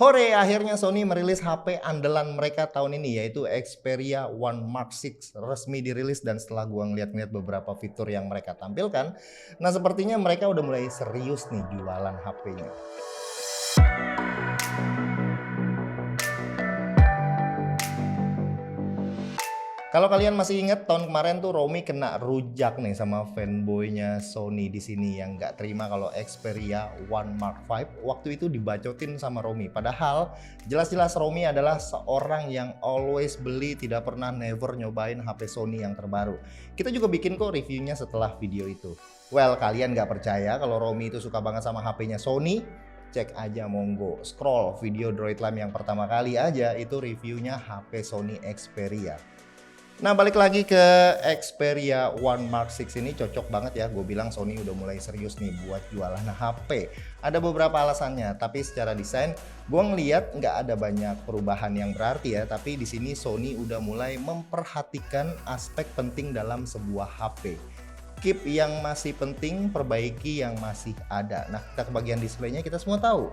Hore, akhirnya Sony merilis HP andalan mereka tahun ini yaitu Xperia One Mark 6 resmi dirilis dan setelah gua ngeliat-ngeliat beberapa fitur yang mereka tampilkan, nah sepertinya mereka udah mulai serius nih jualan HP-nya. Kalau kalian masih ingat tahun kemarin tuh Romi kena rujak nih sama fanboynya Sony di sini yang nggak terima kalau Xperia One Mark 5 waktu itu dibacotin sama Romi. Padahal jelas-jelas Romi adalah seorang yang always beli, tidak pernah never nyobain HP Sony yang terbaru. Kita juga bikin kok reviewnya setelah video itu. Well, kalian nggak percaya kalau Romi itu suka banget sama HP-nya Sony? Cek aja monggo, scroll video Droid Lamp yang pertama kali aja itu reviewnya HP Sony Xperia. Nah, balik lagi ke Xperia One Mark 6 ini cocok banget ya. Gue bilang Sony udah mulai serius nih buat jualan HP. Ada beberapa alasannya, tapi secara desain gue ngeliat nggak ada banyak perubahan yang berarti ya. Tapi di sini Sony udah mulai memperhatikan aspek penting dalam sebuah HP. Keep yang masih penting, perbaiki yang masih ada. Nah, kita ke bagian displaynya kita semua tahu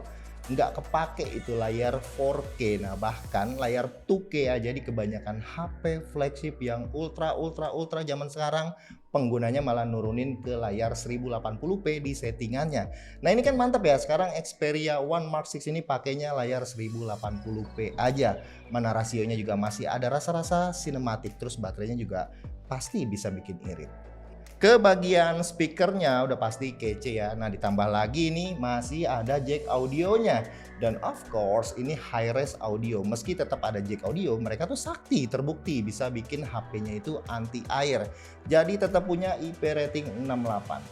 nggak kepake itu layar 4K. Nah bahkan layar 2K aja di kebanyakan HP flagship yang ultra zaman sekarang penggunanya malah nurunin ke layar 1080p di settingannya. Nah ini kan mantap ya, sekarang Xperia One Mark 6 ini pakainya layar 1080p aja, mana rasionya juga masih ada rasa-rasa sinematik, terus baterainya juga pasti bisa bikin irit. Ke bagian speakernya udah pasti kece ya. Nah ditambah lagi nih masih ada jack audionya. Dan of course ini high res audio. Meski tetap ada jack audio, mereka tuh sakti terbukti bisa bikin HP-nya itu anti air. Jadi tetap punya IP rating 68.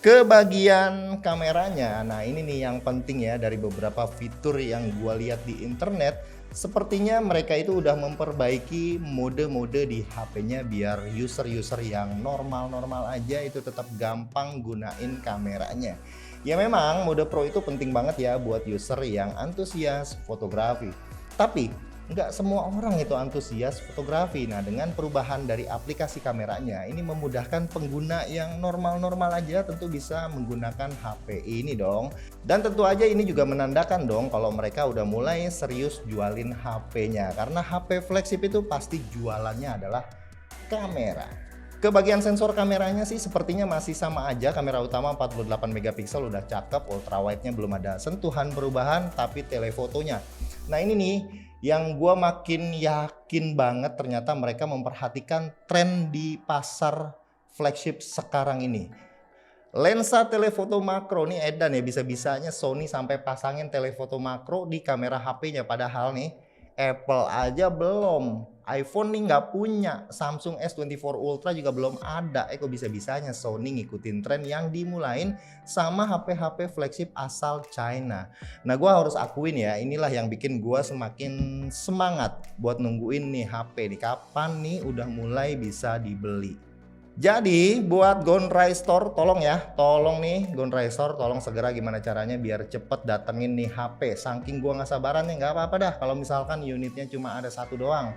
Ke bagian kameranya, nah ini nih yang penting ya, dari beberapa fitur yang gua lihat di internet. Sepertinya mereka itu udah memperbaiki mode-mode di HP-nya biar user-user yang normal-normal aja itu tetap gampang gunain kameranya. Ya memang mode Pro itu penting banget ya buat user yang antusias fotografi. Tapi nggak semua orang itu antusias fotografi. Nah dengan perubahan dari aplikasi kameranya ini memudahkan pengguna yang normal-normal aja tentu bisa menggunakan HP ini dong. Dan tentu aja ini juga menandakan dong kalau mereka udah mulai serius jualin HP-nya. Karena HP flagship itu pasti jualannya adalah kamera. Ke bagian sensor kameranya sih sepertinya masih sama aja. Kamera utama 48 megapiksel udah cakep, ultra wide-nya belum ada sentuhan perubahan, tapi telefotonya. Nah ini nih yang gue makin yakin banget ternyata mereka memperhatikan tren di pasar flagship sekarang ini. Lensa telefoto makro nih edan ya, bisa-bisanya Sony sampai pasangin telefoto makro di kamera HP-nya. Padahal nih Apple aja belum, iPhone nih nggak punya, Samsung S24 Ultra juga belum ada. Kok bisa-bisanya Sony ngikutin tren yang dimulain sama HP-HP flagship asal China. Nah gue harus akuin ya, inilah yang bikin gue semakin semangat buat nungguin nih HP nih, kapan nih udah mulai bisa dibeli. Jadi buat Gondrai Store tolong ya, tolong nih Gondrai Store tolong segera gimana caranya biar cepet datengin nih HP. Saking gua nggak sabaran nih, nggak apa-apa dah kalau misalkan unitnya cuma ada satu doang.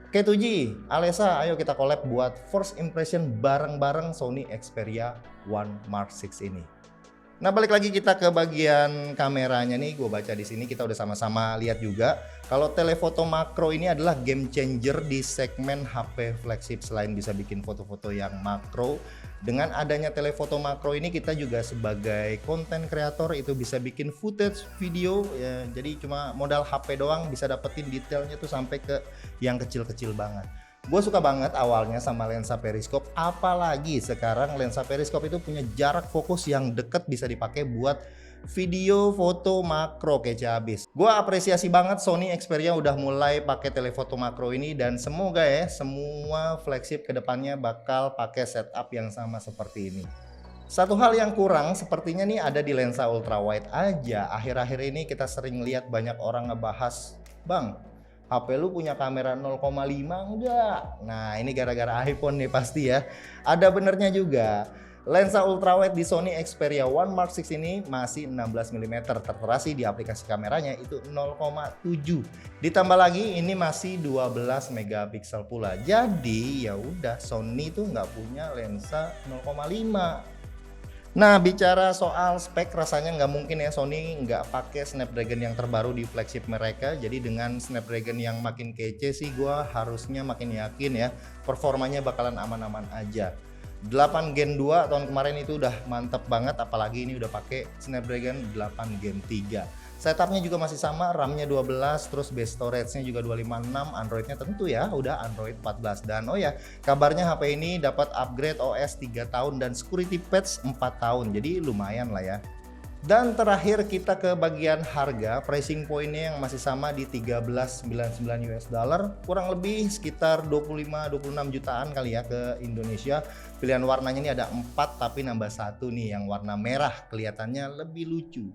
Oke Tuji, Alessa, ayo kita collab buat first impression bareng-bareng Sony Xperia One Mark 6 ini. Nah balik lagi kita ke bagian kameranya nih, gue baca di sini kita udah sama-sama lihat juga kalau telefoto makro ini adalah game changer di segmen HP flagship. Selain bisa bikin foto-foto yang makro, dengan adanya telefoto makro ini kita juga sebagai konten kreator itu bisa bikin footage video ya, jadi cuma modal HP doang bisa dapetin detailnya tuh sampai ke yang kecil-kecil banget. Gue suka banget awalnya sama lensa periskop, apalagi sekarang lensa periskop itu punya jarak fokus yang deket, bisa dipakai buat video foto makro, kece abis. Gue apresiasi banget Sony Xperia udah mulai pakai telefoto makro ini dan semoga ya semua flagship kedepannya bakal pakai setup yang sama seperti ini. Satu hal yang kurang sepertinya nih ada di lensa ultra wide aja. Akhir-akhir ini kita sering lihat banyak orang ngebahas, bang, HP lu punya kamera 0,5 enggak? Nah ini gara-gara iPhone nih pasti ya. Ada benernya juga. Lensa ultrawide di Sony Xperia One Mark 6 ini masih 16 mm, tertera sih di aplikasi kameranya itu 0,7. Ditambah lagi ini masih 12 megapiksel pula. Jadi ya udah Sony tuh nggak punya lensa 0,5. Nah, bicara soal spek, rasanya nggak mungkin ya Sony nggak pakai Snapdragon yang terbaru di flagship mereka. Jadi dengan Snapdragon yang makin kece sih gua harusnya makin yakin ya performanya bakalan aman-aman aja. 8 Gen 2 tahun kemarin itu udah mantep banget, apalagi ini udah pakai Snapdragon 8 Gen 3. Setupnya juga masih sama, RAM-nya 12, terus base storage-nya juga 256, Android-nya tentu ya udah Android 14. Dan oh ya, kabarnya HP ini dapat upgrade OS 3 tahun dan security patch 4 tahun, jadi lumayan lah ya. Dan terakhir kita ke bagian harga, pricing point-nya yang masih sama di 1399 US dollar, kurang lebih sekitar 25-26 jutaan kali ya ke Indonesia. Pilihan warnanya ini ada 4 tapi nambah satu nih yang warna merah, kelihatannya lebih lucu.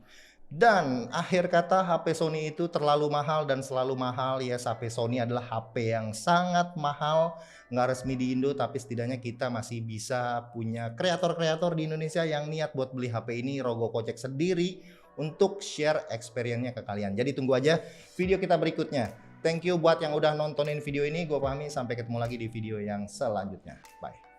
Dan akhir kata HP Sony itu terlalu mahal dan selalu mahal. Yes, HP Sony adalah HP yang sangat mahal, nggak resmi di Indo, tapi setidaknya kita masih bisa punya kreator-kreator di Indonesia yang niat buat beli HP ini rogoh kocek sendiri untuk share experience-nya ke kalian. Jadi tunggu aja video kita berikutnya. Thank you buat yang udah nontonin video ini, gue pahami, sampai ketemu lagi di video yang selanjutnya. Bye.